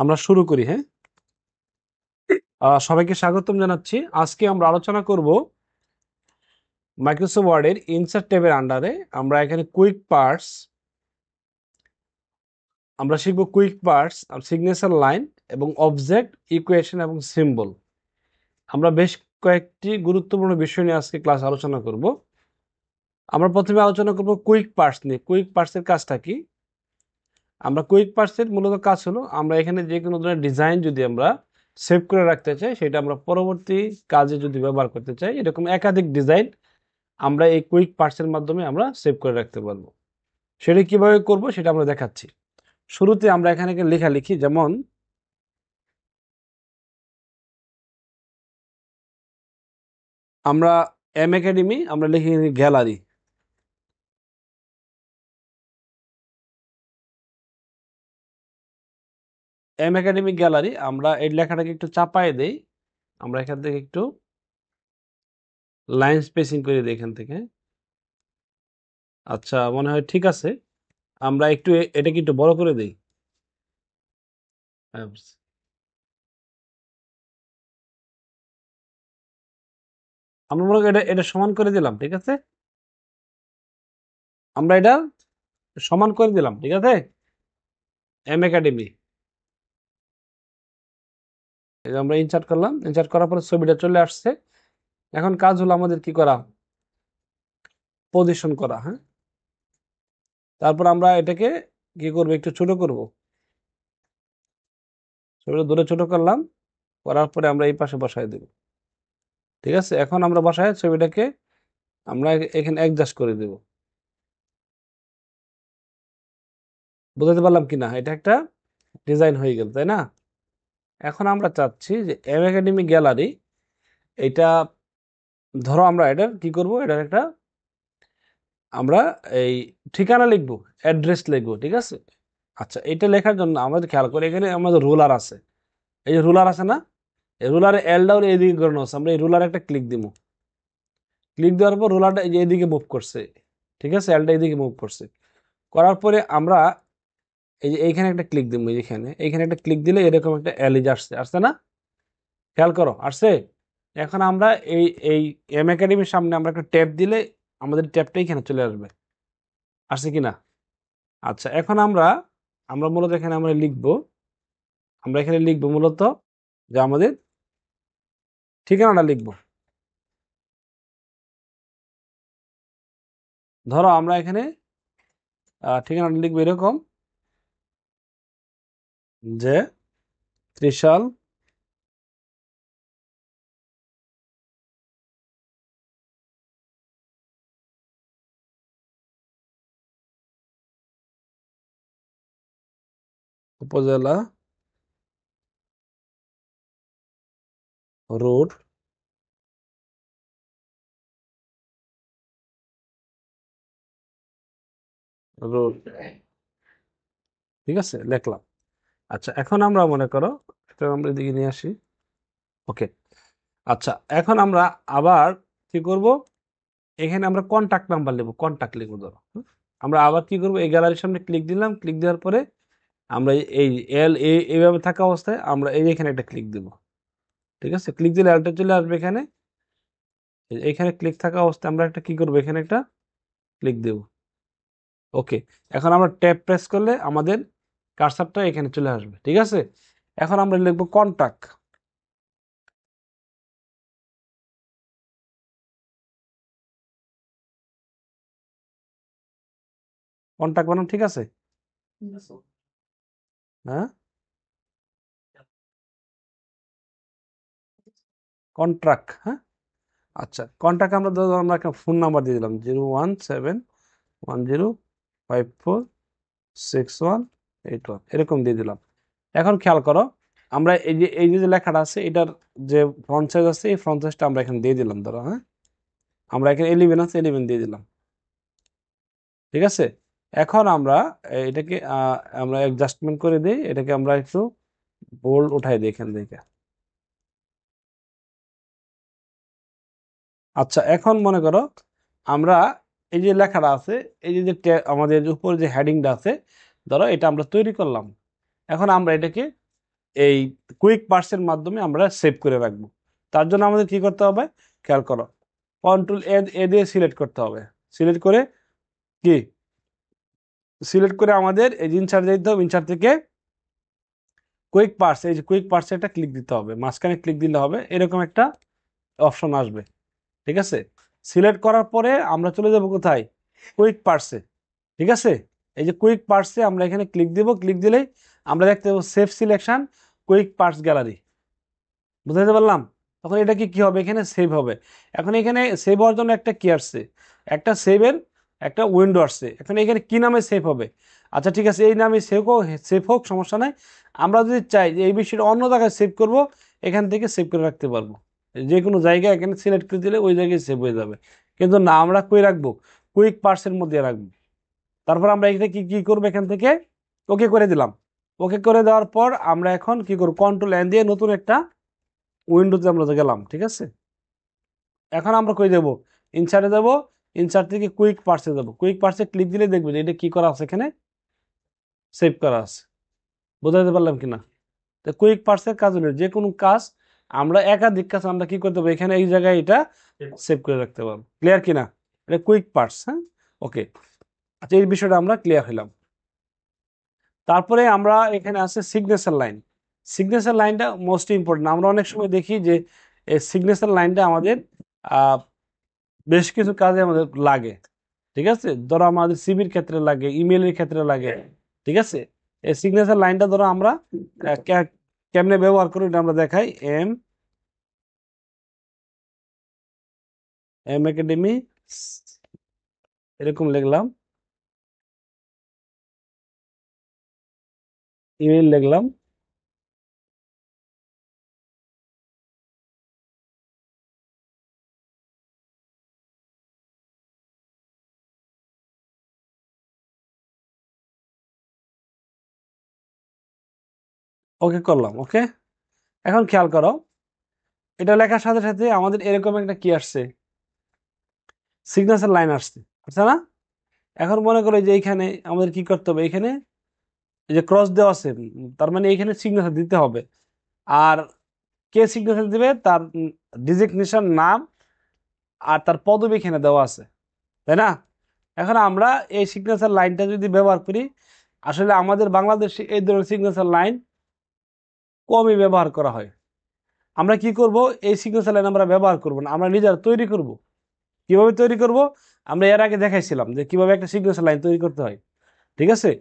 আমরা শুরু করি। হ্যাঁ, সবাইকে স্বাগতম জানাচ্ছি। আজকে আমরা আলোচনা করব মাইক্রোসফট ওয়ার্ডের ইনসার্ট ট্যাবের আন্ডারে আমরা এখানে কুইক পার্টস আমরা শিখব। কুইক পার্টস, সিগনেচার লাইন এবং অবজেক্ট, ইকুয়েশন এবং সিম্বল। আমরা বেশ কয়েকটি গুরুত্বপূর্ণ বিষয় নিয়ে আজকে ক্লাস আলোচনা করব। আমরা প্রথমে আলোচনা করব কুইক পার্টস নিয়ে। কুইক পার্টসের কাজটা কি? আমরা কুইক পার্টসের মূলত কাজ হলো আমরা এখানে যে কোনো ধরনের ডিজাইন যদি আমরা সেভ করে রাখতে চাই, সেটা আমরা পরবর্তী কাজে যদি ব্যবহার করতে চাই, এরকম একাধিক ডিজাইন আমরা এই কুইক পার্টসের মাধ্যমে আমরা সেভ করে রাখতে পারবো। সেটা কিভাবে করব সেটা আমরা দেখাচ্ছি। শুরুতে আমরা এখানে লেখা লিখি, যেমন আমরা এম একাডেমি আমরা লিখি গ্যালারি। এম একাডেমি গ্যালারি, আমরা এই লেখাটাকে একটু চাপায় দেই। আমরা এখান থেকে একটু লাইন স্পেসিং করে দিই এখান থেকে। আচ্ছা, মনে হয় ঠিক আছে। আমরা একটু এটাকে একটু বড় করে দিই। আমরা মনে করি এটা এটা সমান করে দিলাম, ঠিক আছে। আমরা এটা সমান করে দিলাম, ঠিক আছে। এম একাডেমি আমরা ইনসার্ট করলাম। ইনসার্ট করার পরে ছবিটা চলে আসছে। এখন কাজ হলো আমাদের কি করা? পজিশন করা। হ্যাঁ, তারপর আমরা এটাকে কি করব? একটু ছোট করব। ছবিটা দূরে ছোট করলাম, করার পরে আমরা এই পাশে বসায় দেব, ঠিক আছে। এখন আমরা বসায় ছবিটাকে আমরা এখানে অ্যাডজাস্ট করে দেব। বুঝতে পারলাম কিনা? এটা একটা ডিজাইন হয়ে গেল, তাই না? এখন আমরা চাচ্ছি যে এম একাডেমি গ্যালারি, এটা ধরো আমরা এটার কি করব, এটার একটা আমরা এই ঠিকানা লিখবো, অ্যাড্রেস লিখবো, ঠিক আছে। আচ্ছা, এটা লেখার জন্য আমাদের খেয়াল করে এখানে আমাদের রুলার আছে। এই যে রুলার আছে না, এই রুলারে এল ডাউন এদিকে করানো আছে। আমরা এই রুলারে একটা ক্লিক দিব। ক্লিক দেওয়ার পর রুলারটা এই যে এদিকে মুভ করছে, ঠিক আছে। এলটা এদিকে মুভ করছে। করার পরে আমরা এই যে এইখানে একটা ক্লিক দিব। এইখানে একটা ক্লিক দিলে এরকম একটা এলিজ আসছে, আসছে না? খেয়াল করো, আসছে। এখন আমরা এই এই এম একাডেমির সামনে আমরা একটা ট্যাব দিলে আমাদের ট্যাবটা এখানে চলে আসবে। আসছে কিনা? আচ্ছা, এখন আমরা আমরা মূলত এখানে আমরা এখানে লিখবো মূলত যে আমাদের ঠিকানাটা লিখবো। ধরো আমরা এখানে ঠিকানাটা লিখবো এরকম যে ত্রিশাল উপজেলা রোড রোড, ঠিক আছে, লিখলাম। আচ্ছা, এখন আমরা মনে করো এটা আমরা এদিকে নিয়ে আসি। ওকে। আচ্ছা, এখন আমরা আবার কি করব? এখানে আমরা কন্টাক্ট নাম্বার লিখবো, কন্টাক্ট লিখবো। ধরো আমরা আবার কি করবো, এই গ্যালারির সামনে ক্লিক দিলাম। ক্লিক দেওয়ার পরে আমরা এই এল এইভাবে থাকা অবস্থায় আমরা এখানে একটা ক্লিক দিব, ঠিক আছে। ক্লিক দিলে এলটা চলে আসবে এখানে। এইখানে ক্লিক থাকা অবস্থায় আমরা একটা কি করবো, এখানে একটা ক্লিক দেব। ওকে। এখন আমরা ট্যাব প্রেস করলে আমাদের কার্সারটা এখানে চলে আসবে, ঠিক আছে। এখন আমরা লিখবো কন্টাক্ট। কন্টাক্ট বানান, ঠিক আছে। হ্যাঁ, কন্ট্রাক্ট। হ্যাঁ, আচ্ছা, কন্ট্যাক্ট আমরা ধরো আমরা একটা ফোন নাম্বার দিয়ে দিলাম 01710546181, এরকম দিয়ে দিলাম। এখন খেয়াল করো, আমরা এই যে লেখাটা আছে এটার যে ফ্রন্ট সাইজ আছে, এই ফ্রন্ট সাইজটা আমরা এখানে দিয়ে দিলাম। ধরো, হ্যাঁ, আমরা এখানে 11 আছে, 11 দিয়ে দিলাম, ঠিক আছে। এখন আমরা এটাকে আমরা অ্যাডজাস্টমেন্ট করে দিই। এটাকে আমরা একটু বোল্ড উঠাই দিই এখান থেকে। আচ্ছা, এখন মনে করো আমরা এই যে লেখাটা আছে, এই যে আমাদের উপর যে হেডিংটা আছে, ধরো এটা আমরা তৈরি করলাম। এখন আমরা এটাকে এই কুইক পার্সের মাধ্যমে আমরা সেভ করে রাখবো। তার জন্য আমাদের কি করতে হবে, খেয়াল করো, কন্ট্রোল এ দিয়ে সিলেক্ট করতে হবে। সিলেক্ট করে কি, সিলেক্ট করে আমাদের এই ইনসার্ট দিতে হবে। ইনসার্ট থেকে কুইক পার্স, এই যে কুইক পার্সে একটা ক্লিক দিতে হবে, মাঝখানে ক্লিক দিলে হবে এরকম একটা অপশন আসবে। ঠিক আছে, সিলেক্ট করার পরে আমরা চলে যাব কোথায়, কুইক পার্সে। ঠিক আছে, এই যে কুইক পার্সে আমরা এখানে ক্লিক দিব। ক্লিক দিলেই আমরা দেখতে পাবো save selection quick parts gallery. বুঝতে পারলাম? তখন এটা কি হবে, এখানে সেভ হবে। এখন এখানে সেভ হওয়ার জন্য একটা কি আসছে, একটা সেভের একটা উইন্ডো আসছে। এখন এখানে কি নামে সেভ হবে? আচ্ছা ঠিক আছে, এই নামে সেভ হোক, সমস্যা নাই। আমরা যদি চাই যে এই বিষয়টা অন্য জায়গায় সেভ করব, এখান থেকে সেভ করে রাখতে পারবো। যে কোনো জায়গায় এখানে সিলেক্ট করে দিলে ওই জায়গায় সেভ হয়ে যাবে। কিন্তু না, আমরা কই রাখবো, কুইক পার্সের মধ্যে রাখবো। তারপর আমরা এখানে কি কি করবো, এখান থেকে ওকে করে দিলাম। ওকে করে দেওয়ার পর আমরা এখন কি করবো, কন্ট্রোল এন দিয়ে নতুন একটা উইন্ডোতে আমরা গেলাম। ঠিক আছে, এখন আমরা কই দেবো, ইনসার্টে দেবো। ইনসার্ট থেকে কুইক পার্সে দেবো। কুইক পার্সে ক্লিক দিলে দেখবো যে এটা কি করা আছে, এখানে সেভ করা আছে। বোঝাতে পারলাম কিনা? তো কুইক পার্সের কাজ হলো যে কোনো কাজ আমরা একাধিক কাজ আমরা কি করতে পারবো, এখানে এই জায়গায় এটা সেভ করে রাখতে পারবো। ক্লিয়ার কিনা? এটা কুইক পার্স। হ্যাঁ, ওকে। আচ্ছা, এই বিষয়টা আমরা ক্লিয়ার হইলাম। তারপরে আমরা এখানে আছে সিগনেচার লাইন। সিগনেচার লাইনটা মোস্ট ইম্পর্টেন্ট। আমরা অনেক সময় দেখি যে এই সিগনেচার লাইনটা আমাদের বেশ কিছু কাজে আমাদের লাগে। ঠিক আছে, ধরো আমাদের সিভির ক্ষেত্রে লাগে, ইমেলের ক্ষেত্রে লাগে। ঠিক আছে, এই সিগনেচার লাইনটা ধরো আমরা কেমনে ব্যবহার করি এটা আমরা দেখাই। এম একাডেমি এরকম লিখলাম, ইমেল লিখলাম, ওকে করলাম। ওকে, এখন খেয়াল করো, এটা লেখার সাথে সাথে আমাদের এরকম একটা কি আসছে, সিগনেচার লাইন আসছে, বুঝছে না? এখন মনে করো যে এইখানে আমাদের কি করতে হবে, এখানে এই যে ক্রস দেওয়া আছে, তার মানে এখানে সিগনেচার দিতে হবে। আর কে সিগনেচার দিবে, তার ডিজিগনেশন নাম আর তার পদবি এখানে দেওয়া আছে, তাই না? এখন আমরা এই সিগনেচার লাইনটা যদি ব্যবহার করি, আসলে আমাদের বাংলাদেশে এই ধরনের সিগনেচার লাইন কমই ব্যবহার করা হয়। আমরা কি করব, এই সিগনেচার লাইন আমরা ব্যবহার করব না, আমরা নিজেরা তৈরি করব। কিভাবে তৈরি করব, আমরা এর আগে দেখাইছিলাম যে কিভাবে একটা সিগনেচার লাইন তৈরি করতে হয়। ঠিক আছে,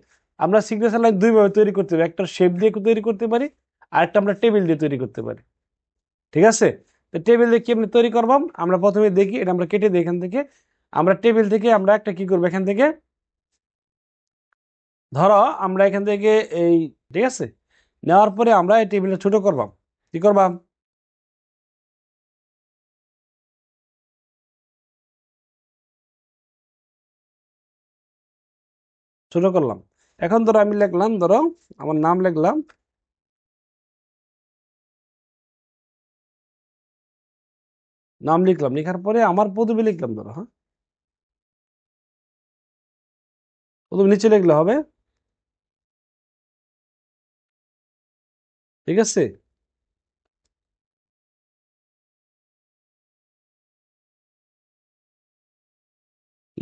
আমরা সিগনেচার লাইন দুইভাবে তৈরি করতে পারি, একটা শেপ দিয়ে তৈরি করতে পারি, আর একটা আমরা টেবিল দিয়ে তৈরি করতে পারি। ঠিক আছে, তো টেবিল দিয়ে কেমনি তৈরি করবাম, আমরা প্রথমে দেখি, এটা আমরা কেটে দিই এখান থেকে। আমরা টেবিল থেকে আমরা একটা কি করবো, এখান থেকে ধরো আমরা এখান থেকে এই, ঠিক আছে, নেওয়ার পরে আমরা এই টেবিলটা ছোট করবাম। কি করবাম, ছোট করলাম। এখন ধরো আমি লিখলাম, ধরো আমার নাম লিখলাম, নাম লিখলাম, লেখার পরে আমার পদবি লিখলাম, ধরো হ্যাঁ, পদবি নিচে লিখলে হবে। ঠিক আছে,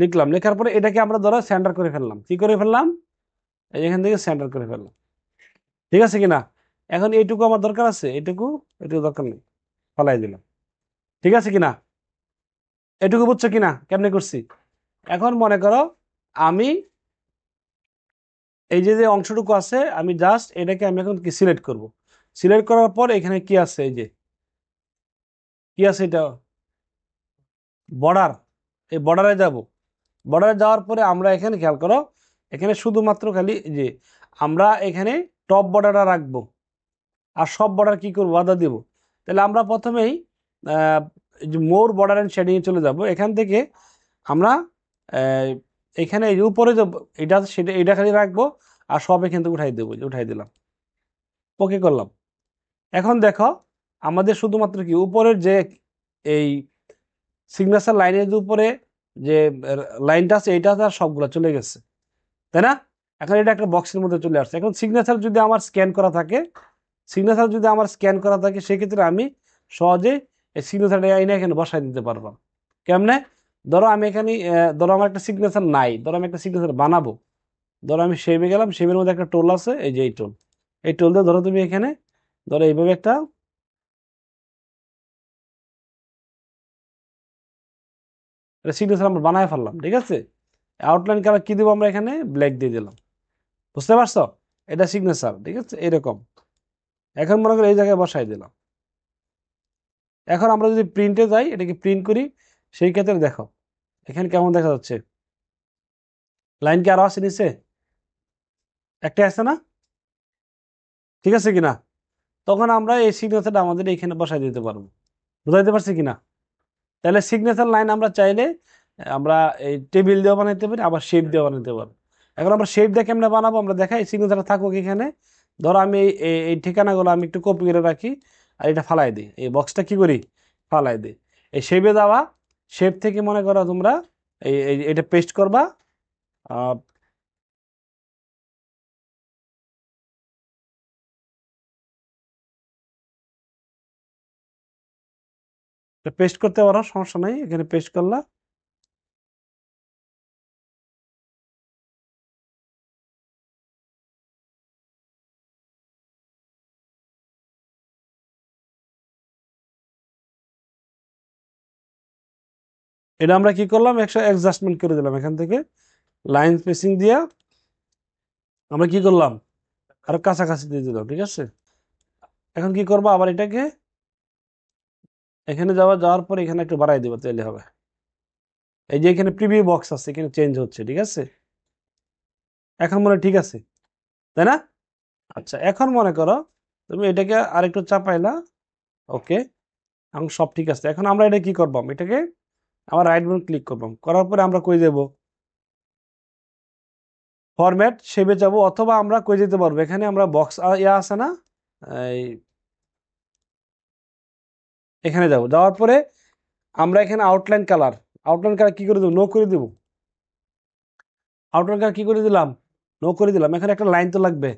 লিখলাম, লেখার পরে এটাকে আমরা ধরো সেন্টার করে ফেললাম। কি করে ফেললাম, এই এখান থেকে সেন্টার করে ফেললাম। ঠিক আছে কিনা? এখন এইটুকু আমার দরকার আছে, এইটুকু, এটুকু দরকার নেই, ফলাই দিলাম। ঠিক আছে কিনা? এটুকু বুঝছো কিনা কেমনে করছি? এখন মনে করো আমি এই যে যে অংশটুকু আছে, আমি জাস্ট এটাকে আমি এখন কি সিলেক্ট করব। সিলেক্ট করার পর এখানে কি আছে, এই যে কি আছে, এটা বর্ডার। এই বর্ডারে যাব। বর্ডারে যাওয়ার পরে আমরা এখানে খেয়াল করো, এখানে শুধুমাত্র খালি যে আমরা এখানে টপ বর্ডারটা রাখবো, আর সব বর্ডার কি করবো, বাধা দিব। তাহলে আমরা প্রথমেই এই যে মোর বর্ডার অ্যান্ড শেডিং এ চলে যাব। এখান থেকে আমরা আহ, এখানে এই যে উপরে যে এটা আছে, সেটা এটা খালি রাখবো, আর সব এখান থেকে উঠাই দেবো, উঠাই দিলাম, ওকে করলাম। এখন দেখো আমাদের শুধুমাত্র কি উপরের যে এই সিগনেচার লাইনের যে উপরে যে লাইনটা আছে, এইটা আর সবগুলো চলে গেছে, তাই না? এখন এটা একটা বক্সের মধ্যে চলে আসছে। এখন সিগনেচার যদি আমার স্ক্যান করা থাকে, সিগনেচার যদি আমার স্ক্যান করা থাকে সেক্ষেত্রে আমি সহজে এই সিগনেচারটা এনে এখানে বসাই দিতে পারবো। কেমনে? ধরো আমি এখানে ধরো আমার একটা সিগনেচার নাই, ধরো আমি একটা সিগনেচার বানাবো। ধরো আমি শেপে গেলাম, শেপের মধ্যে একটা টোল আছে, এই যে এই টোল, এই টোল দিয়ে ধরো তুমি এখানে ধরো এইভাবে একটা সিগনেচার আমরা বানায় ফেললাম। ঠিক আছে, আউটলাইন কালার কি দিব আমরা এখানে ব্ল্যাক দিয়ে দিলাম। বুঝতে পারছো? এটা সিগনেচার। ঠিক আছে, এরকম। এখন মনে করি এই জায়গায় বসাই দিলাম। এখন আমরা যদি প্রিন্টে যাই, এটাকে প্রিন্ট করি, সেই ক্ষেত্রে দেখো এখানে কেমন দেখা যাচ্ছে। লাইন কি আরো আছে নিচে? একটা আছে না? ঠিক আছে কিনা? তখন আমরা এই সিগনেচারটা আমাদের এখানে বসাই দিতে পারবো। বুঝাইতে পারছি কিনা? তাহলে সিগনেচার লাইন আমরা চাইলে আমরা এই টেবিল দিয়ে বানাইতে পারি, আবার শেপ দিয়ে বানাইতে পারি। এখন আমরা শেপ দিয়ে কেমনে বানাবো আমরা দেখাই। সিগনেচারটা থাকুক এখানে। ধরো আমি এই ঠিকানাগুলো আমি একটু কপি করে রাখি, আর এটা ফালাই দিই, এই বক্সটা কি করি ফালাই দিই। এই শেপে যাওয়া, শেপ থেকে মনে করো তোমরা এটা পেস্ট করবা। পেস্ট করতে পারো, সমস্যা নাই, এখানে পেস্ট করলা। এটা আমরা কি করলাম, একশো অ্যাডজাস্টমেন্ট করে দিলাম এখান থেকে লাইন স্পেসিং দিয়া আমরা কি করলাম আরো কাছাকাছি দিয়ে দিলাম। ঠিক আছে, এখন কি করবো, আবার এটাকে এখানে যাওয়ার পর এখানে একটু বাড়াই দেবো, তাহলে হবে। এই যে এখানে প্রিভিউ বক্স আছে, এখানে চেঞ্জ হচ্ছে। ঠিক আছে, এখন মনে হয় ঠিক আছে, তাই না? আচ্ছা, এখন মনে করো তুমি এটাকে আরেকটু চাপাইলা। ওকে, এখন সব ঠিক আছে। এখন আমরা এটা কি করবাম, এটাকে আমার রাইট বাটন ক্লিক করবাম, করার পরে আমরা কই দেব, ফরম্যাট শেপে যাব, অথবা আমরা কই যেতে পারবো, এখানে আমরা বক্স ইয়া আছে না, এই এখানে যাব। যাওয়ার পরে আমরা এখানে আউটলাইন কালার কি করে দেবো, নো করে দেবো। আউটলাইন কালার কি করে দিলাম, নো করে দিলাম। এখানে একটা লাইন তো লাগবে।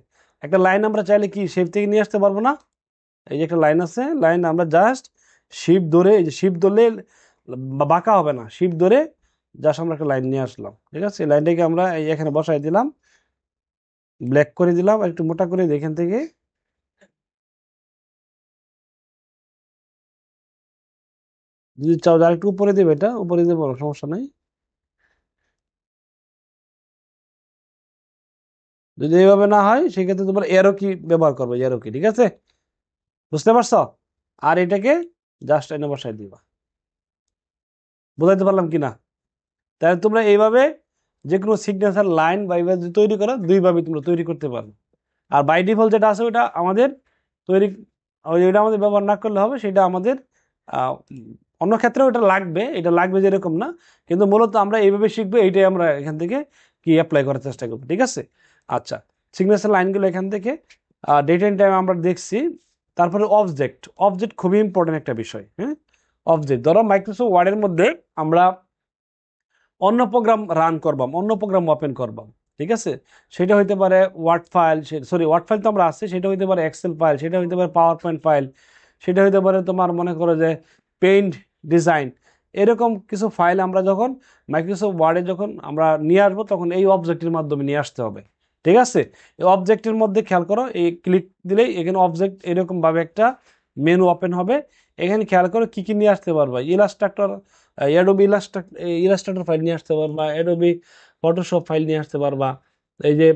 একটা লাইন আমরা চাইলে কি শেপ থেকে নিয়ে আসতে পারবো না? এই যে একটা লাইন আছে, লাইন আমরা জাস্ট শিপ ধরে, এই যে শিপ ধরলে বাঁকা হবে না, শিপ ধরে জাস্ট আমরা একটা লাইন নিয়ে আসলাম। ঠিক আছে, লাইনটাকে আমরা এই এখানে বসাই দিলাম, ব্ল্যাক করে দিলাম, আর একটু মোটা করে দিই এখান থেকে। যদি চাও আর একটু উপরে দেবে, এটা উপরে দেবো, সমস্যা নাই। যদি এইভাবে না হয় সেক্ষেত্রে তোমার এরো কি ব্যবহার করবে, এরো কি। ঠিক আছে, বুঝতে পারছো? আর এটাকে জাস্ট এনে বসাই দিবা। বুঝাইতে পারলাম কিনা? তাহলে তোমরা এইভাবে যে কোনো সিগনেচার লাইন বা এইভাবে যদি তৈরি করো, দুইভাবে তোমরা তৈরি করতে পারো। আর বাই ডিফল্ট যেটা আছে ওটা আমাদের তৈরি, ওইটা আমাদের ব্যবহার না করলে হবে, সেটা আমাদের অন্য ক্ষেত্রে ওটা লাগবে, এটা লাগবে যেরকম না, কিন্তু মূলত আমরা এইভাবে শিখবো, এইটাই আমরা এখান থেকে কি অ্যাপ্লাই করার চেষ্টা করবো। ঠিক আছে, আচ্ছা, সিগনেচার লাইনগুলো এখান থেকে ডেট এন্ড টাইম আমরা দেখছি। তারপরে অবজেক্ট, অবজেক্ট খুবই ইম্পর্টেন্ট একটা বিষয়। হ্যাঁ, অবজেক্ট ধরো মাইক্রোসফট ওয়ার্ডের মধ্যে আমরা অন্য প্রোগ্রাম রান করবাম, অন্য প্রোগ্রাম ওপেন করবাম। ঠিক আছে, সেটা হইতে পারে word file, sorry word file তো আমরা আছে, সেটা হইতে পারে এক্সেল ফাইল, সেটা হইতে পারে পাওয়ার পয়েন্ট ফাইল, সেটা হইতে পারে তোমার মনে করো যে পেইন্ট ডিজাইন, এরকম কিছু ফাইল আমরা যখন মাইক্রোসফট ওয়ার্ডে যখন আমরা নিয়ে আসবো, তখন এই অবজেক্টের মাধ্যমে নিয়ে আসতে হবে। ঠিক আছে, এই অবজেক্টের মধ্যে খেয়াল করো, এই ক্লিক দিলেই এখানে অবজেক্ট এরকম ভাবে একটা মেনু ওপেন হবে। এখানে খেয়াল করো কি কি নিয়ে আসতে পারবা, ইলাস্ট্রাক্টর, অ্যাডোবি ইলাস্ট্রেটর ফাইল নিয়ে আসতে পারবা, অ্যাডোবি ফটোশপ ফাইল নিয়ে আসতে পারবা। এই যে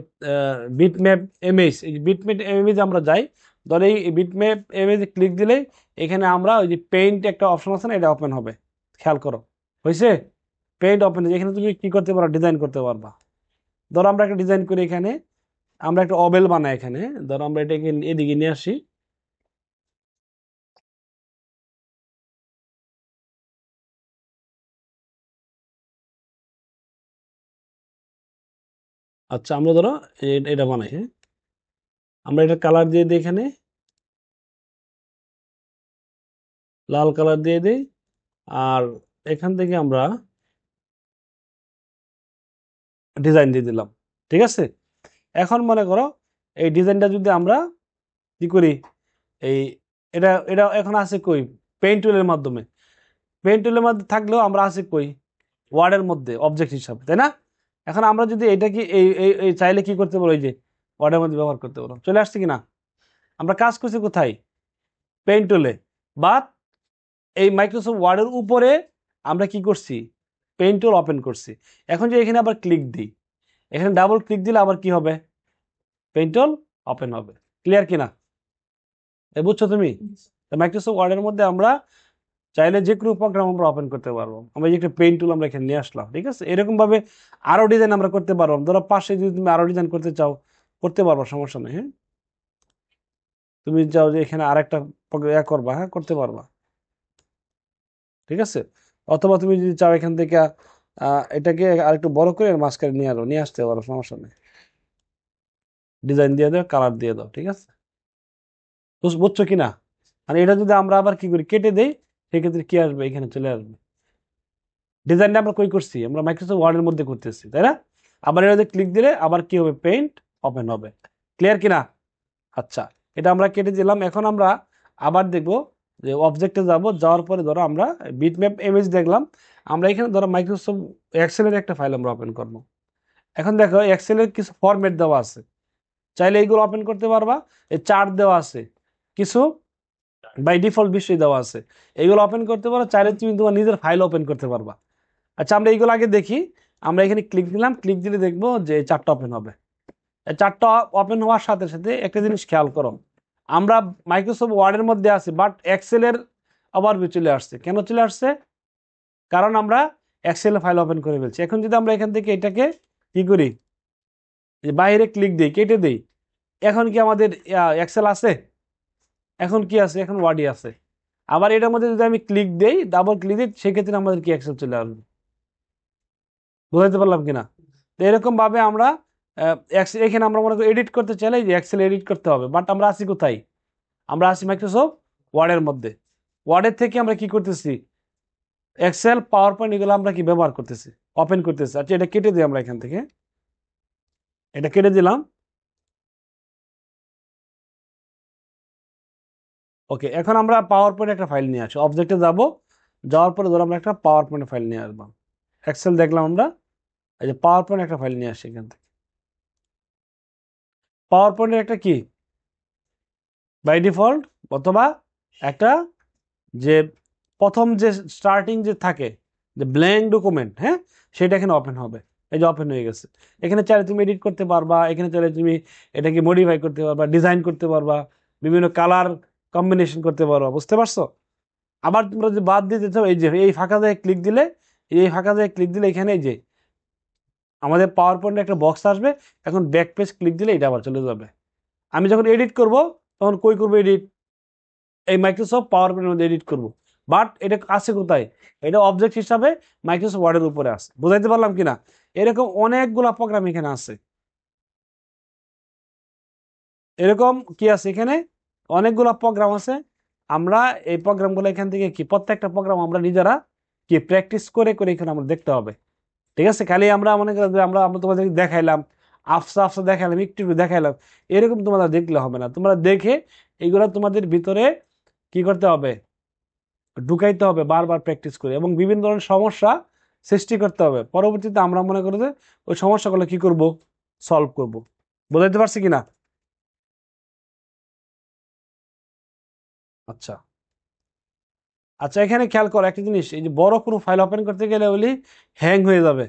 বিটম্যাপ ইমেজ, এই বিটম্যাপ ইমেজ আমরা যাই, ধর এই বিটম্যাপ ইমেজে ক্লিক দিলেই এখানে আমরা ওই যে পেইন্ট একটা অপশন আছে না, এটা ওপেন হবে। খেয়াল করো, হয়েছে? পেইন্ট ওপেন, এখানে তুমি কি করতে পারো, ডিজাইন করতে পারবা। ধরো আমরা একটা ডিজাইন করি, এখানে আমরা একটা অবেল বানাই, এখানে ধরো আমরা এটাকে এদিকে নিয়ে আসি। আচ্ছা, আমরা ধরো এটা বানাই। হ্যাঁ, আমরা এটা কালার দিয়ে দিই, এখানে লাল কালার দিয়ে দিই। আর এখান থেকে আমরা ডিজাইন দিয়ে দিলাম। ঠিক আছে, এখন মনে করো এই ডিজাইনটা যদি আমরা কি করি, এই এটা এটা এখন আছে কই পেইন্ট টুলের মাধ্যমে, পেইন্ট টুলের মধ্যে থাকলেও আমরা আছি কই ওয়ার্ডের মধ্যে অবজেক্ট হিসাবে, তাই না? এখন আমরা যদি এটা কি এই চাইলে কি করতে পারো, এই যে ওয়ার্ডের মধ্যে ব্যবহার করতে পারো, চলে আসছে কিনা? আমরা কাজ করছি কোথায়? পেইন্ট টুলে, বা এই মাইক্রোসফট ওয়ার্ডের উপরে আমরা কি করছি? পেইন্ট টুল ওপেন করছি। এখন যে এখানে আবার ক্লিক দিই, এখানে ডাবল ক্লিক দিলে আবার কি হবে? পেইন্ট টুল ওপেন হবে। ক্লিয়ার কিনা? বুঝছো তুমি? মাইক্রোসফট ওয়ার্ডের মধ্যে আমরা চাইলে যে কোনো প্রোগ্রাম আমরা ওপেন করতে পারবো। আমরা যে একটা পেইন্ট টুল আমরা এখানে নিয়ে আসলাম, ঠিক আছে? এরকম ভাবে আরো ডিজাইন আমরা করতে পারবো। ধরো পাশে যদি তুমি আরো ডিজাইন করতে চাও, করতে পারবো, সমস্যা নেই। হ্যাঁ, তুমি চাও যে এখানে আরেকটা করবা, হ্যাঁ করতে পারবা, ঠিক আছে? অথবা তুমি যদি চাও এখান থেকে এটাকে আরেকটু বড় করে মাঝখানে নিয়ে আসতে পারো, সমস্যা নেই। ডিজাইন দিয়ে দাও, কালার দিয়ে দাও, ঠিক আছে? বুঝছো কিনা? আর এটা যদি আমরা আবার কি করি, কেটে দেই, সেক্ষেত্রে কি আসবে? এখানে চলে আসবে। ডিজাইনটা আমরা কই করছি? আমরা মাইক্রোসফট ওয়ার্ডের মধ্যে করতেছি, তাই না? আবার এটাতে ক্লিক দিলে আবার কি হবে? পেইন্ট ওপেন হবে। ক্লিয়ার কিনা? আচ্ছা, এটা আমরা কেটে দিলাম। এখন আমরা আবার দেখব যে অবজেক্টে যাব, যাওয়ার পরে ধরো আমরা বিটম্যাপ ইমেজ দেখলাম। আমরা এখানে ধরো মাইক্রোসফট এক্সেলের একটা ফাইল আমরা ওপেন করব। এখন দেখো এক্সেলের কিছু ফরম্যাট দেওয়া আছে, চাইলে এইগুলো ওপেন করতে পারবা। এই চার্ট দেওয়া আছে, কিছু বাই ডিফল্ট বিষয় দেওয়া আছে, এইগুলো ওপেন করতে পারো। চাইলে তুমি তোমার নিজের ফাইল ওপেন করতে পারবা। আচ্ছা, আমরা এইগুলো আগে দেখি। আমরা এখানে ক্লিক দিলাম, ক্লিক দিলে দেখবো যে চার্টটা ওপেন হবে। চার্টটা ওপেন হওয়ার সাথে সাথে একটা জিনিস খেয়াল করো, আমরা মাইক্রোসফট ওয়ার্ডের মধ্যে আছি, বাট এক্সেলের ওভারভিউ চলে আসছে। কেন চলে আসছে? কারণ আমরা এক্সেলের ফাইল ওপেন করে ফেলছি। এখন যদি আমরা এখান থেকে এটাকে কি করি, বাইরে ক্লিক দিই, কেটে দিই, এখন কি আমাদের এক্সেল আছে? এখন কি আছে? এখন ওয়ার্ডই আছে। আবার এটার মধ্যে যদি আমি ক্লিক দেই, ডাবল ক্লিক দিই, সেক্ষেত্রে আমাদের কি এক্সেল চলে আসবে। বুঝাতে পারলাম কিনা? তো এরকম ভাবে আমরা এখানে আমরা মনে করি এডিট করতে চাইলে যে এক্সেল এডিট করতে হবে, বাট আমরা আছি কোথায়? আমরা আছি মাইক্রোসফট ওয়ার্ডের মধ্যে। ওয়ার্ডের থেকে আমরা কি করতেছি? এক্সেল, পাওয়ার পয়েন্ট, এগুলো আমরা কি ব্যবহার করতেছি, ওপেন করতেছি। আচ্ছা, এটা কেটে দিই আমরা এখান থেকে, এটা কেটে দিলাম। ওকে, এখন আমরা পাওয়ার পয়েন্ট একটা ফাইল নিয়ে আসি। অবজেক্টে যাব, যাওয়ার পরে ধরো আমরা একটা পাওয়ার পয়েন্ট ফাইল নিয়ে আসবো। এক্সেল দেখলাম আমরা, এই যে পাওয়ার পয়েন্ট একটা ফাইল নিয়ে আসি এখান থেকে। পাওয়ার পয়েন্টের একটা কি বাই ডিফল্ট, অথবা একটা যে প্রথম যে স্টার্টিং যে থাকে, যে ব্ল্যাঙ্ক ডকুমেন্ট, হ্যাঁ, সেটা এখানে ওপেন হবে। এই যে ওপেন হয়ে গেছে। এখানে চাইলে তুমি এডিট করতে পারবা, এখানে চাইলে তুমি এটাকে মডিফাই করতে পারবা, ডিজাইন করতে পারবা, বিভিন্ন কালার কম্বিনেশন করতে পারবা। বুঝতে পারছো? আবার তোমরা যদি বাদ দিতে চাও, এই যে এই ফাঁকা জায়গায় ক্লিক দিলে, এই ফাঁকা জায়গায় ক্লিক দিলে এখানে এই যে আমাদের পাওয়ার পয়েন্টে একটা বক্স আসবে। এখন ব্যাক পেজ ক্লিক দিলে এটা আবার চলে যাবে। আমি যখন এডিট করব, তখন কই করবো এডিট? এই মাইক্রোসফট পাওয়ার পয়েন্টের মধ্যে এডিট করব। বাট এটা আছে কোথায়? এটা অবজেক্ট হিসাবে মাইক্রোসফট ওয়ার্ডের উপরে আছে। বুঝাইতে পারলাম কিনা? এরকম অনেকগুলা প্রোগ্রাম এখানে আছে। এরকম কি আছে এখানে? অনেকগুলা প্রোগ্রাম আছে। আমরা এই প্রোগ্রামগুলো এখান থেকে কি প্রত্যেকটা প্রোগ্রাম আমরা নিজেরা কি প্র্যাকটিস করে করে এখানে আমরা দেখতে হবে। ঠিক আছে? খালি আমরা মনে করি যে আমরা আমরা তোমাদের দেখাইলাম, আফসা আফসা দেখাইলাম, একটু একটু দেখাইলাম, এরকম তোমরা দেখলে হবে না। তোমরা দেখে এগুলো তোমাদের ভিতরে কি করতে হবে? ঢুকাইতে হবে, বারবার প্র্যাকটিস করে, এবং বিভিন্ন ধরনের সমস্যা সৃষ্টি করতে হবে। পরবর্তীতে আমরা মনে করি যে ওই সমস্যাগুলো কি করব? সলভ করব। বোঝাইতে পারছি কিনা? আচ্ছা আচ্ছা, এখানে খেয়াল করো একটা জিনিস, এই যে বড় কোনো ফাইল ওপেন করতে গেলে ওলি হ্যাং হয়ে যাবে।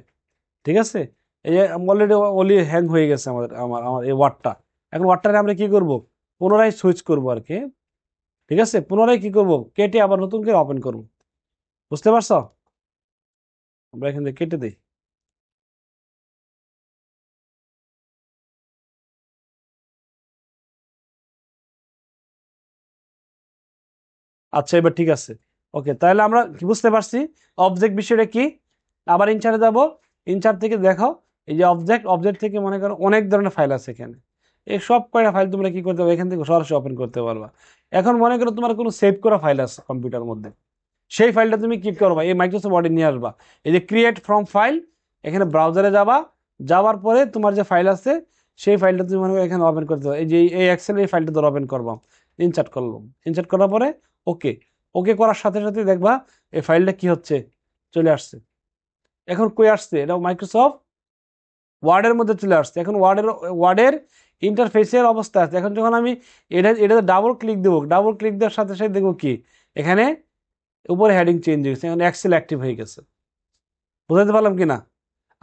ঠিক আছে? এই যে অলরেডি ওলি হ্যাং হয়ে গেছে আমাদের আমার আমার এই ওয়ার্ডটা। এখন ওয়ার্ডটারে আমরা কি করব? পুনরায় সুইচ করব আর কি। ঠিক আছে? পুনরায় কি করব? কেটে আবার নতুন করে ওপেন করব। বুঝতে পারছো? আমরা এখান থেকে কেটে দিই। আচ্ছা, এবার ঠিক আছে। ওকে, তাহলে আমরা কি বুঝতে পারছি অবজেক্ট বিষয়টা কি। আবার ইনচার্টে যাব, ইনচার্ট থেকে দেখো, এই যে অবজেক্ট, অবজেক্ট থেকে মনে করো অনেক ধরনের ফাইল আছে এখানে। এই সব কয়টা ফাইল তোমরা কি করতে পারবে? এখান থেকে সরাসরি ওপেন করতে পারবা। এখন মনে করো তোমার কোনো সেভ করা ফাইল আছে কম্পিউটার মধ্যে, সেই ফাইলটা তুমি কি করবা? এই মাইক্রোসফট ওয়ার্ডে নিয়ে আসবা। এই যে ক্রিয়েট ফ্রম ফাইল, এখানে ব্রাউজারে যাবা, যাওয়ার পরে তোমার যে ফাইল আছে সেই ফাইলটা তুমি মনে করো এখানে ওপেন করতে পারো। এই যে এই এক্সেল এই ফাইলটা ধরো ওপেন করবা। ইনসার্ট করলাম, ইনসার্ট করার পরে ওকে, ওকে করার সাথে সাথে দেখবা এই ফাইলটা কি হচ্ছে, চলে আসছে। এখন কই আসছে, এটা মাইক্রোসফট ওয়ার্ডের মধ্যে চলে আসছে। এখন ওয়ার্ডের ইন্টারফেসের অবস্থা আছে। এখন যখন আমি এটাতে ডাবল ক্লিক দেবো, ডাবল ক্লিক দেওয়ার সাথে সাথে দেখবো কি এখানে উপরে হেডিং চেঞ্জ হয়েছে, এখন এক্সেল অ্যাক্টিভ হয়ে গেছে। বুঝাতে পারলাম কি না?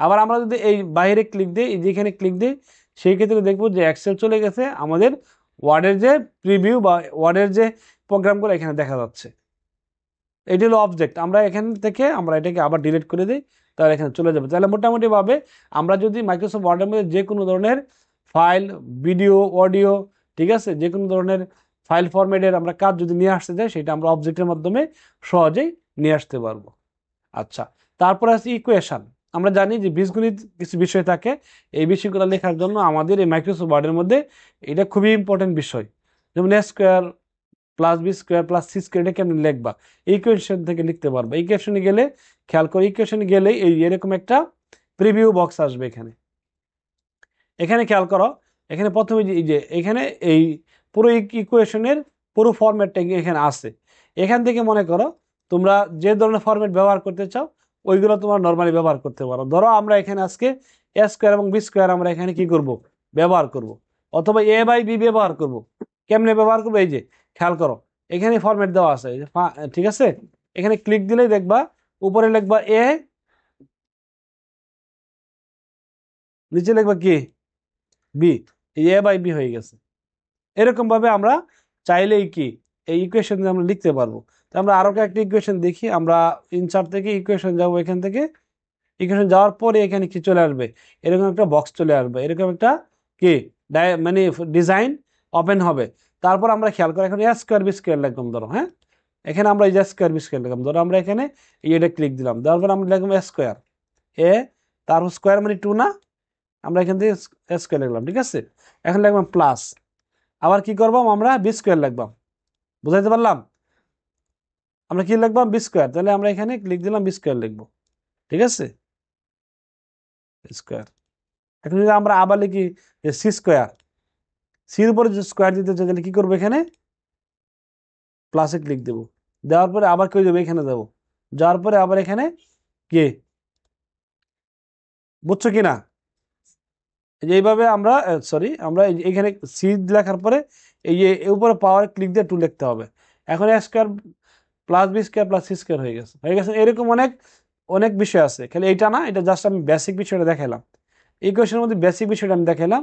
আবার আমরা যদি এই বাইরে ক্লিক দিই, যেখানে ক্লিক দিই, সেই ক্ষেত্রে দেখবো যে এক্সেল চলে গেছে, আমাদের ওয়ার্ডের যে প্রিভিউ বা ওয়ার্ডের যে প্রোগ্রামগুলো এখানে দেখা যাচ্ছে। এটি হলো অবজেক্ট। আমরা এখান থেকে আমরা এটাকে আবার ডিলিট করে দিই, তাহলে এখানে চলে যাবে। তাহলে মোটামুটিভাবে আমরা যদি মাইক্রোসফট ওয়ার্ডের মধ্যে যে কোনো ধরনের ফাইল, ভিডিও, অডিও, ঠিক আছে, যে কোনো ধরনের ফাইল ফরম্যাটের আমরা কাজ যদি নিয়ে আসতে চাই, সেটা আমরা অবজেক্টের মাধ্যমে সহজেই নিয়ে আসতে পারবো। আচ্ছা, তারপরে আছে ইকুয়েশন। আমরা জানি যে বীজগণিত কিছু বিষয় থাকে, এই বিষয়গুলো লেখার জন্য আমাদের এই মাইক্রোসফট ওয়ার্ডের মধ্যে এটা খুবই ইম্পর্টেন্ট বিষয়। যেমন A square plus B square plus C square, এটা কেমন লিখবা, ইকুয়েশন থেকে লিখতে পারবা। ইকুয়েশনে গেলে খেয়াল করে, ইকুয়েশনে গেলে এই এরকম একটা প্রিভিউ বক্স আসবে। এখানে এখানে খেয়াল করো, এখানে প্রথমে যে এখানে এই পুরো ইকুয়েশনের পুরো ফরম্যাটটা এখানে আছে। এখান থেকে মনে করো তোমরা যে ধরনের ফরম্যাট ব্যবহার করতে চাও ওইগুলো তোমরা নর্মালি ব্যবহার করতে পারো। ধরো আমরা এখানে আজকে এ স্কোয়ার এবং বি স্কোয়ার আমরা এখানে কি করব, ব্যবহার করব, অথবা এ বাই বি ব্যবহার করব। কেমনে ব্যবহার করবো, এই যে খেয়াল করো, এখানে ফরম্যাট দেওয়া আছে, ঠিক আছে। এখানে ক্লিক দিলেই দেখবা উপরে লিখবা এ, নিচে লিখবা কি বি, এ বাই বি হয়ে গেছে। এরকম ভাবে আমরা চাইলেই কি এই ইকুয়েশন আমরা লিখতে পারবো। তো আমরা আরো একটা ইকুয়েশন দেখি। আমরা ইনসার্ট থেকে ইকুয়েশন যাবো, এখান থেকে ইকুয়েশন যাওয়ার পরে এখানে কি চলে আসবে, এরকম একটা বক্স চলে আসবে, এরকম একটা কি মানে ডিজাইন ওপেন হবে। তারপর আমরা খেয়াল করি, এখন এ স্কোয়ার বি স্কোয়ার লিখলাম ধরো, হ্যাঁ, এখানে আমরা এই যে স্কোয়ার বি স্কোয়ার লিখলাম, ধরো আমরা এখানে এটা ক্লিক দিলাম, দেওয়ার পর আমরা লিখলাম এ স্কোয়ার, এ তারপর স্কোয়ার মানে 2 না, আমরা এখান থেকে স্কোয়ার লিখলাম, ঠিক আছে। এখন লিখলাম প্লাস, আবার কি করবাম, আমরা বি স্কোয়ার লিখবাম। বুঝাইতে পারলাম? আমরা কি লিখবাম, বি স্কোয়ার। তাহলে আমরা এখানে ক্লিক দিলাম, বি স্কোয়ার লিখবো, ঠিক আছে, স্কোয়ার। এখন যদি আমরা আবার লিখি যে সি স্কোয়ার, সির উপরে যদি স্কোয়ার দিতে চাই তাহলে কি করবো, এখানে প্লাসে ক্লিক দেবো, দেওয়ার পরে আবার কেউ যাবে, এখানে যাবো, যাওয়ার পরে আবার এখানে কি, বুঝছো কি না? এইভাবে আমরা সরি, আমরা এখানে সি লেখার পরে এই যে উপরে পাওয়ার ক্লিক দিয়ে 2 লিখতে হবে। এখন A square plus B square plus C square হয়ে গেছে, হয়ে গেছে। এরকম অনেক অনেক বিষয় আছে, খালি এইটা না, এটা জাস্ট আমি বেসিক বিষয়টা দেখালাম, ইকুয়েশনের মধ্যে বেসিক বিষয়টা আমি দেখালাম।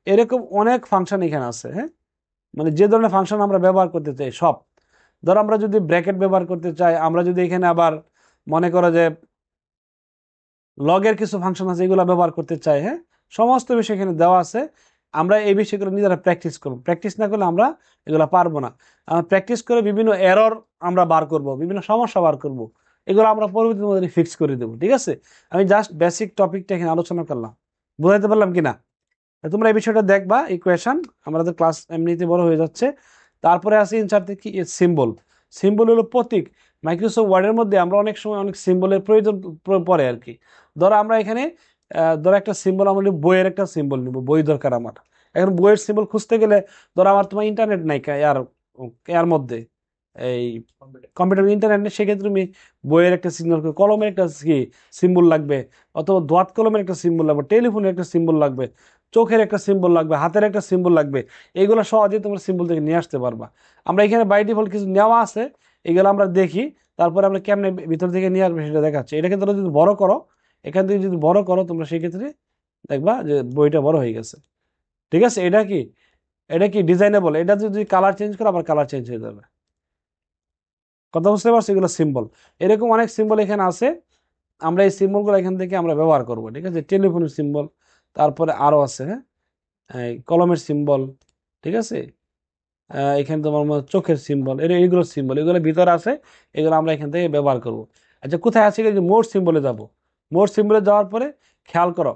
এরকম অনেক ফাংশন এখানে আছে, হ্যাঁ, মানে যে ধরনের ফাংশন আমরা ব্যবহার করতে চাই সব। ধরো আমরা যদি ব্র্যাকেট ব্যবহার করতে চাই, আমরা যদি এখানে আবার মনে করো যে লগের কিছু ফাংশন আছে, এগুলো ব্যবহার করতে চাই, হ্যাঁ, সমস্ত বিষয় এখানে দেওয়া আছে। আমরা এই বিষয়গুলো নিজেরা প্র্যাকটিস করব, প্র্যাকটিস না করলে আমরা এগুলো পারবো না। আমরা প্র্যাকটিস করে বিভিন্ন এরর আমরা বার করব, বিভিন্ন সমস্যা বার করব, এগুলো আমরা পরবর্তীর মধ্যে ফিক্স করে দেবো, ঠিক আছে। আমি জাস্ট বেসিক টপিকটা এখানে আলোচনা করলাম, বুঝাইতে পারলাম কিনা? তোমরা এই বিষয়টা দেখবা, ইকুয়েশন, আমাদের ক্লাস এমনিতে বড় হয়ে যাচ্ছে। তারপরে আছে ইনসার্ট থেকে সিম্বল। সিম্বল হলো প্রতীক। মাইক্রোসফট ওয়ার্ডের মধ্যে আমরা অনেক সময় অনেক সিম্বলের প্রয়োজন পড়ে আর কি। ধরো আমরা এখানে ধরো একটা সিম্বল, আমরা বইয়ের একটা সিম্বল নিব, বই দরকার আমার। এখন বইয়ের সিম্বল খুঁজতে গেলে ধরো আমার তোমার ইন্টারনেট নাই এর মধ্যে, এই কম্পিউটার ইন্টারনেট নেই, সেক্ষেত্রে তুমি বইয়ের একটা সিম্বল, কলমের একটা কি সিম্বল লাগবে, অথবা দোয়াত কলমের একটা সিম্বল লাগবে, টেলিফোনের একটা সিম্বল লাগবে, চোখের একটা সিম্বল লাগবে, হাতের একটা সিম্বল লাগবে। এগুলো সহজেই তোমরা সিম্বল থেকে নিয়ে আসতে পারবা। আমরা এখানে বাই ডিফল্ট কিছু নেওয়া আছে, এগুলো আমরা দেখি, তারপরে আমরা কেমনে ভিতর থেকে নিয়ে আসবে সেটা দেখাচ্ছি। এটাকে তোমরা যদি বড় করো, এখান থেকে যদি বড় করো তোমরা, সেই ক্ষেত্রে দেখবা যে বইটা বড় হয়ে গেছে, ঠিক আছে। এটা কি ডিজাইনেবল, এটা যদি কালার চেঞ্জ করো আবার কালার চেঞ্জ হয়ে যাবে। কথা বুঝতে পারছো? এগুলো সিম্বল, এরকম অনেক সিম্বল এখানে আছে। আমরা এই সিম্বলগুলো এখান থেকে আমরা ব্যবহার করব, ঠিক আছে। টেলিফোনের সিম্বল, তারপরে আরো আছে, হ্যাঁ, কলমের সিম্বল, ঠিক আছে। এখানে তোমার চোখের সিম্বল, এইগুলো সিম্বল, এগুলো ভিতরে আছে, এগুলো আমরা এখান থেকে ব্যবহার করব। আচ্ছা, কোথায় আছে, যে মোর সিম্বলে যাব। মোর সিম্বলে যাওয়ার পরে খেয়াল করো,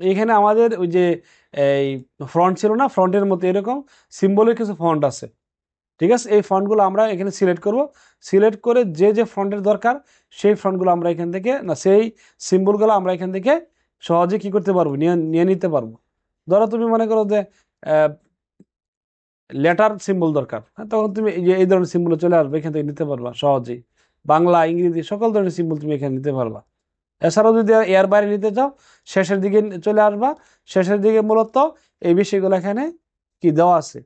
এখানে আমাদের ওই যে এই ফ্রন্ট ছিল না, ফ্রন্টের মতো এরকম সিম্বলের কিছু ফন্ট আছে, ঠিক আছে। এই ফন্টগুলো আমরা এখানে সিলেক্ট করব, সিলেক্ট করে যে যে ফন্টের দরকার সেই ফন্টগুলো আমরা এখান থেকে, না সেই সিম্বলগুলো আমরা এখান থেকে সহজে কি করতে পারবো, নিয়ে নিয়ে নিতে পারবো। ধরো তুমি মনে করো যে লেটার সিম্বল দরকার, হ্যাঁ, তখন তুমি এই যে এই ধরনের সিম্বল চলে আসবে, এখান থেকে নিতে পারবা সহজেই। বাংলা, ইংরেজি সকল ধরনের সিম্বল তুমি এখানে নিতে পারবা। এছাড়াও যদি এর বাইরে নিতে চাও, শেষের দিকে চলে আসবা। শেষের দিকে মূলত এই বিষয়গুলো এখানে কি দেওয়া আছে,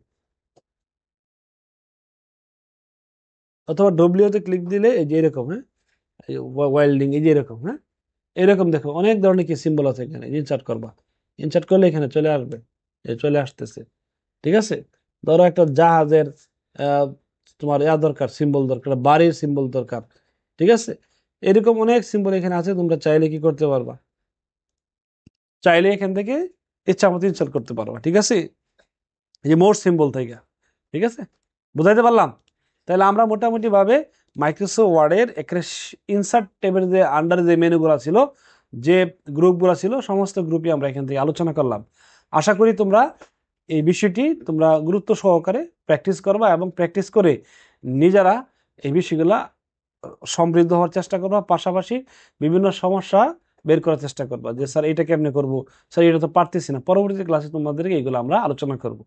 অথবা ডব্লিউতে ক্লিক দিলে এই যে এরকম, হ্যাঁ, ওয়েল্ডিং, এই যে এরকম, হ্যাঁ, এরকম দেখো অনেক ধরনের কি সিম্বল আছে এখানে। ইনসার্ট করবা, ইনসার্ট করলে এখানে চলে আসবে, চলে আসতেছে। ঠিক আছে, ধরো একটা জাহাজের আহ, তোমার দরকার, সিম্বল দরকার, বাড়ির সিম্বল দরকার। ঠিক আছে, এরকম অনেক সিম্বল এখানে আছে, তোমরা চাইলে কি করতে পারবা, চাইলে এখান থেকে ইচ্ছা মতো ইনস্টল করতে পারবা। ঠিক আছে, এই যে মোর সিম্বল থেকে। ঠিক আছে, বুঝাইতে পারলাম? তাহলে আমরা মোটামুটি ভাবে মাইক্রোসফট ওয়ার্ডের এখানে ইনসার্ট ট্যাবের যে আন্ডারে যে মেনুগুলো ছিল, যে গ্রুপগুলো ছিল, সমস্ত গ্রুপই আমরা এখান থেকে আলোচনা করলাম। আশা করি তোমরা এই বিষয়টি তোমরা গুরুত্ব সহকারে প্র্যাকটিস করবা, এবং প্র্যাকটিস করে নিজেরা এই বিষয়গুলা সমৃদ্ধ হওয়ার চেষ্টা করবা। পাশাপাশি বিভিন্ন সমস্যা বের করার চেষ্টা করবা, যে স্যার এটা কেমনে করবো, স্যার এটা তো পারতেছি না। পরবর্তী ক্লাসে তোমাদেরকে এইগুলো আমরা আলোচনা করব।